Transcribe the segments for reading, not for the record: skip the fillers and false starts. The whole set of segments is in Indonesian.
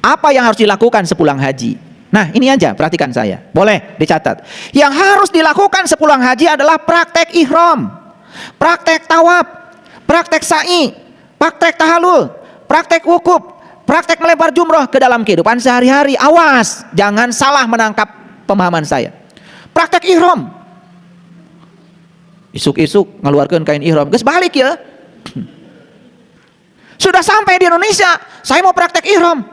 Apa yang harus dilakukan sepulang haji? Nah, ini aja, perhatikan saya. Boleh dicatat. Yang harus dilakukan sepulang haji adalah praktek ihram, praktek tawaf, praktek sa'i, praktek tahalul, praktek wukuf, praktek melempar jumroh ke dalam kehidupan sehari-hari. Awas, jangan salah menangkap pemahaman saya. Praktek ihram. Isuk-isuk ngeluarkan kain ihram, geus balik ya. Sudah sampai di Indonesia, saya mau praktek ihram.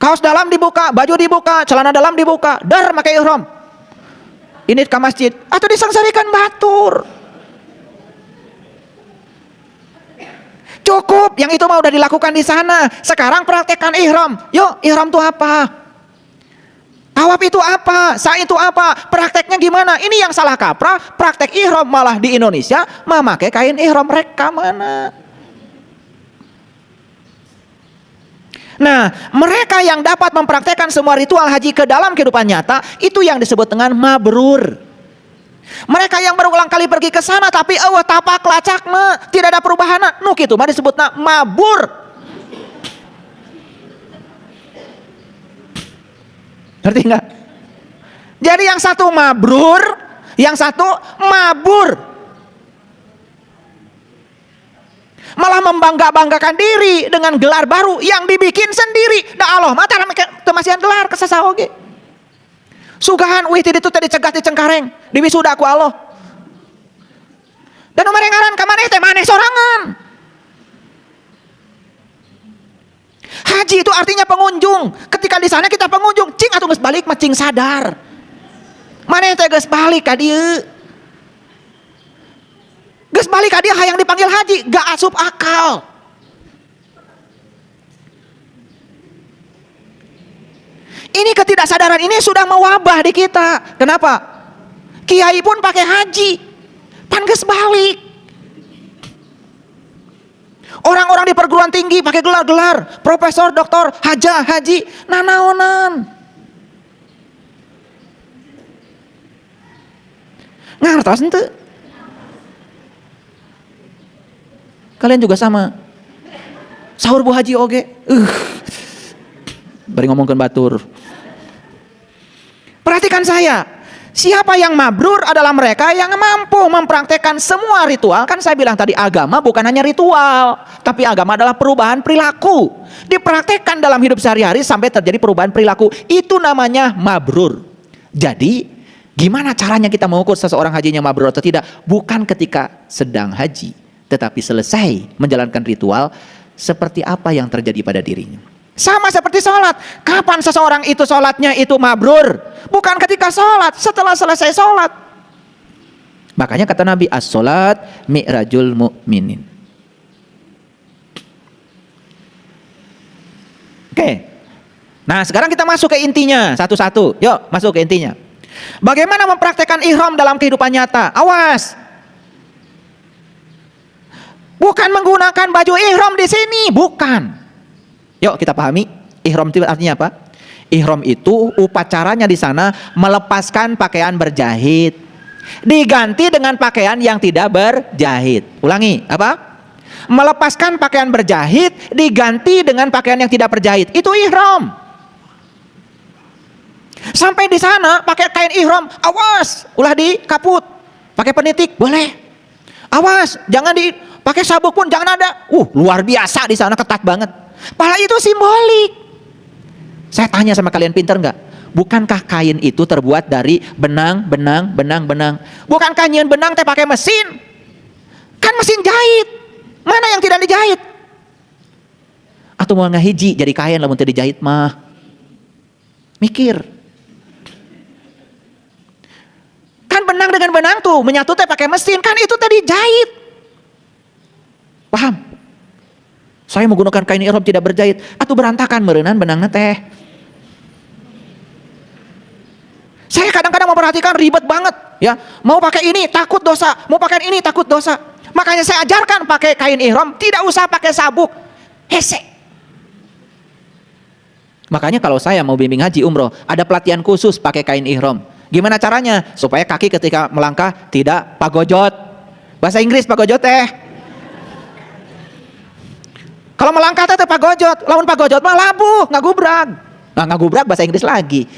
Kaos dalam dibuka, baju dibuka, celana dalam dibuka, dar pakai ihram. Ini ke masjid atau disengsarikan batur. Cukup, yang itu mau udah dilakukan di sana. Sekarang praktekkan ihram. Yuk, ihram itu apa? Tawaf itu apa? Sa'i itu apa? Prakteknya gimana? Ini yang salah kaprah. Praktek ihram malah di Indonesia memakai kain ihram, mereka mana? Nah, mereka yang dapat mempraktekkan semua ritual haji ke dalam kehidupan nyata, itu yang disebut dengan mabrur. Mereka yang berulang kali pergi ke sana tapi tapak lacak tidak ada perubahan, itu mah disebutna mabur. Ngerti nggak? Jadi yang satu mabrur, yang satu mabur. Malah membangga-banggakan diri dengan gelar baru yang dibikin sendiri. Da Allah mata temasian gelar kesasa oge. Sugahan wih itu tadi cegah di Cengkareng, di wisuda ku Allah. Dan umarengaran ka maneh teh maneh sorangan. Haji itu artinya pengunjung. Ketika di sana kita pengunjung, cing atuh geus balik mah cing sadar. Maneh teh geus balik ka dieu. Geus balik ka dia hayang dipanggil haji, gak asup akal. Ini ketidaksadaran ini sudah mewabah di kita. Kenapa? Kiai pun pakai haji, pan geus balik. Orang-orang di perguruan tinggi pakai gelar-gelar, profesor, doktor, haja, haji, nanaonan. Ngartos henteu? Kalian juga sama. Sahur Bu Haji oge. Bari ngomongkeun batur. Perhatikan saya. Siapa yang mabrur adalah mereka yang mampu mempraktekkan semua ritual. Kan saya bilang tadi, agama bukan hanya ritual, tapi agama adalah perubahan perilaku. Dipraktekkan dalam hidup sehari-hari sampai terjadi perubahan perilaku. Itu namanya mabrur. Jadi, gimana caranya kita mengukur seseorang hajinya mabrur atau tidak? Bukan ketika sedang haji, tetapi selesai menjalankan ritual, seperti apa yang terjadi pada dirinya. Sama seperti sholat. Kapan seseorang itu sholatnya itu mabrur? Bukan ketika sholat, setelah selesai sholat. Makanya kata Nabi, as-sholat mi'rajul mu'minin. Oke. Nah sekarang kita masuk ke intinya satu-satu. Yuk masuk ke intinya. Bagaimana mempraktekkan ihram dalam kehidupan nyata? Awas. Bukan menggunakan baju ihram di sini, bukan. Yuk kita pahami, ihram itu artinya apa? Ihram itu upacaranya di sana melepaskan pakaian berjahit, diganti dengan pakaian yang tidak berjahit. Ulangi, apa? Melepaskan pakaian berjahit, diganti dengan pakaian yang tidak berjahit. Itu ihram. Sampai di sana pakai kain ihram, awas, ulah dikaput. Pakai penitik, boleh. Awas, jangan pakai sabuk pun jangan ada. Luar biasa di sana, ketat banget. Padahal itu simbolik. Saya tanya sama kalian, pinter nggak? Bukankah kain itu terbuat dari benang? Bukankah nyian benang teh pakai mesin? Kan mesin jahit. Mana yang tidak dijahit? Atau mau ngahiji jadi kain lamun teu dijahit mah? Mikir. Kan benang dengan benang tuh menyatu teh pakai mesin, kan itu tadi jahit. Paham? Saya menggunakan kain ihram tidak berjahit, atau berantakan meureunan benangna teh. Saya kadang-kadang memperhatikan ribet banget, ya. Mau pakai ini takut dosa, mau pakai ini takut dosa. Makanya saya ajarkan pakai kain ihram, tidak usah pakai sabuk. Hese. Makanya kalau saya mau bimbing haji umroh, ada pelatihan khusus pakai kain ihram. Gimana caranya? Supaya kaki ketika melangkah tidak pagojot. Bahasa Inggris pagojot teh. Kalau melangkah teh pagojot, lawan pagojot mah labuh, ngagubrak. Nah, ngagubrak bahasa Inggris lagi.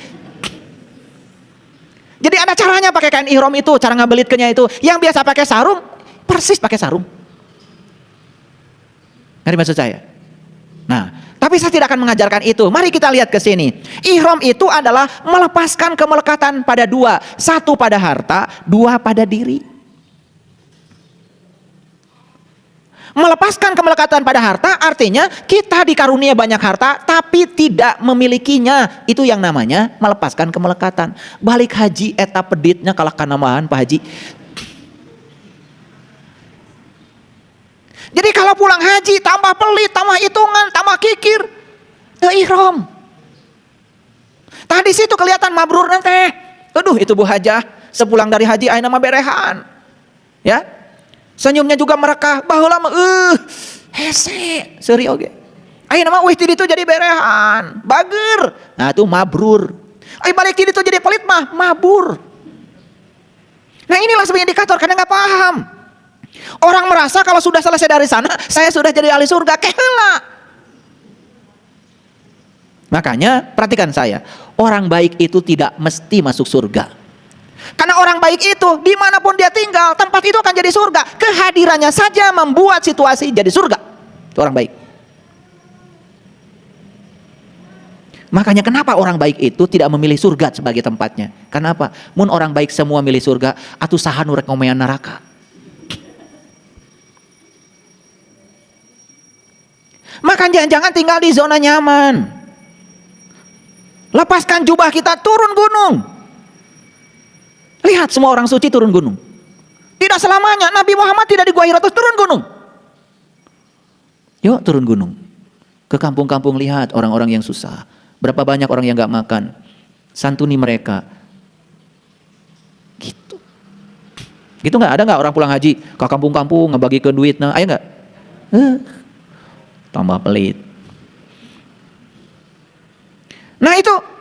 Jadi ada caranya pakai kain ihram itu, cara ngabelitkeunnya itu. Yang biasa pakai sarung, persis pakai sarung. Ngerti maksud saya? Nah, tapi saya tidak akan mengajarkan itu. Mari kita lihat ke sini. Ihram itu adalah melepaskan kemelekatan pada dua. Satu pada harta, dua pada diri. Melepaskan kemelekatan pada harta artinya kita dikarunia banyak harta tapi tidak memilikinya. Itu yang namanya melepaskan kemelekatan. Balik haji eta peditnya kalah kanamahan Pak Haji. Jadi kalau pulang haji tambah pelit, tambah hitungan, tambah kikir. Ihram. Tadi situ kelihatan mabrur nanti. Aduh itu Bu Hajah sepulang dari haji ayeuna mah berehan. Ya. Senyumnya juga merekah, baheula mah hese, seuri oge. Ayeuna mah ti ditu jadi berehan, bager. Nah, itu mabrur. Balik ti ditu jadi pelit mah mabur. Nah, inilah sebenarnya indikator karena enggak paham. Orang merasa kalau sudah selesai dari sana, saya sudah jadi ahli surga, keheula. Makanya perhatikan saya, orang baik itu tidak mesti masuk surga. Karena orang baik itu dimanapun dia tinggal, tempat itu akan jadi surga. Kehadirannya saja membuat situasi jadi surga. Itu orang baik. Makanya kenapa orang baik itu tidak memilih surga sebagai tempatnya? Kenapa? Mun orang baik semua milih surga, atuh saha nu rek ngomean neraka. Maka jangan-jangan tinggal di zona nyaman. Lepaskan jubah kita, turun gunung. Lihat semua orang suci turun gunung. Tidak selamanya Nabi Muhammad tidak di Gua Hira terus turun gunung. Yuk turun gunung. Ke kampung-kampung lihat orang-orang yang susah. Berapa banyak orang yang gak makan. Santuni mereka. Gitu. Gitu gak? Ada gak orang pulang haji ke kampung-kampung ngebagi ke duit? Nah, ayo gak? Tambah pelit. Nah itu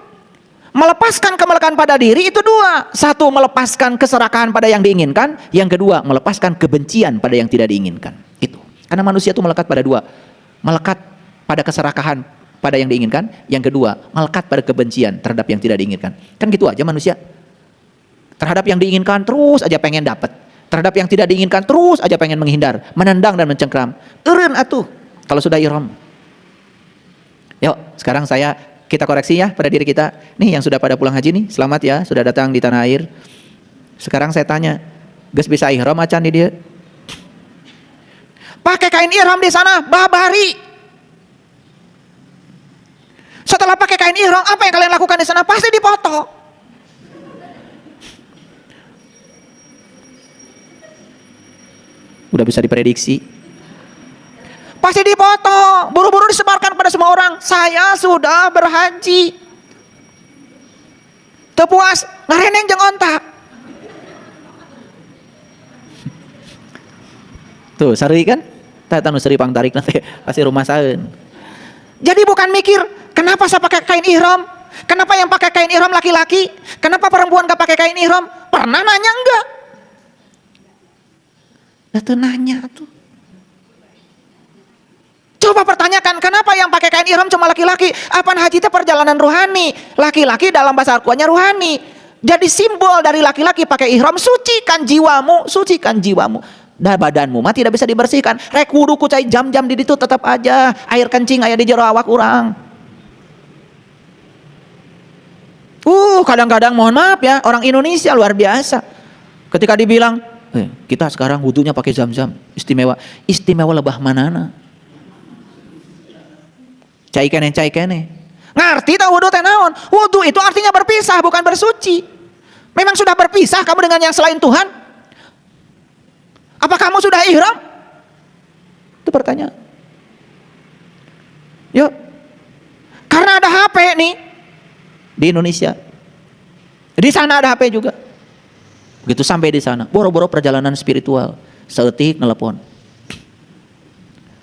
melepaskan kemelekaan pada diri itu dua. Satu, melepaskan keserakahan pada yang diinginkan. Yang kedua, melepaskan kebencian pada yang tidak diinginkan. Itu. Karena manusia itu melekat pada dua. Melekat pada keserakahan pada yang diinginkan. Yang kedua, melekat pada kebencian terhadap yang tidak diinginkan. Kan gitu aja manusia. Terhadap yang diinginkan terus aja pengen dapat. Terhadap yang tidak diinginkan terus aja pengen menghindar. Menendang dan mencengkram. Eureun atuh kalau sudah ihram. Yuk, sekarang kita koreksi ya pada diri kita. Nih yang sudah pada pulang haji nih, selamat ya, sudah datang di tanah air. Sekarang saya tanya, geus bisa ihram acan di dia? Pakai kain ihram di sana, babari. Setelah pakai kain ihram, apa yang kalian lakukan di sana? Pasti dipoto. Udah bisa diprediksi. Pasti dipoto, buru-buru disebarkan pada semua orang. Saya sudah berhaji. Teu puas, ngareneng jeung ontak. Tuh, sari kan? Tata nu seri pangtarik nanti pasti rumah saeun. Jadi bukan mikir, kenapa saya pakai kain ihram? Kenapa yang pakai kain ihram laki-laki? Kenapa perempuan gak pakai kain ihram? Pernah nanya enggak? Nah, tuh nanya tuh. Coba pertanyakan, kenapa yang pakai kain ihram cuma laki-laki? Apaan haji itu perjalanan ruhani. Laki-laki dalam bahasa Al-Qur'annya ruhani. Jadi simbol dari laki-laki pakai ihram, sucikan jiwamu, sucikan jiwamu. Dan badanmu mah tidak bisa dibersihkan. Rek wudu ku cai jam-jam di ditu tetap aja air kencing aya di jero awak urang. Kadang-kadang mohon maaf ya, orang Indonesia luar biasa. Ketika dibilang, kita sekarang wudunya pakai zam-zam, istimewa. Istimewa lebah manana? Cai kene. Ngerti tak wudu teh naon? Wudu itu artinya berpisah, bukan bersuci. Memang sudah berpisah kamu dengan yang selain Tuhan? Apa kamu sudah ihram? Itu pertanyaan. Yuk. Karena ada HP nih di Indonesia. Di sana ada HP juga. Begitu sampai di sana, boro-boro perjalanan spiritual, seetik nelpon.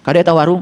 Kada eta warung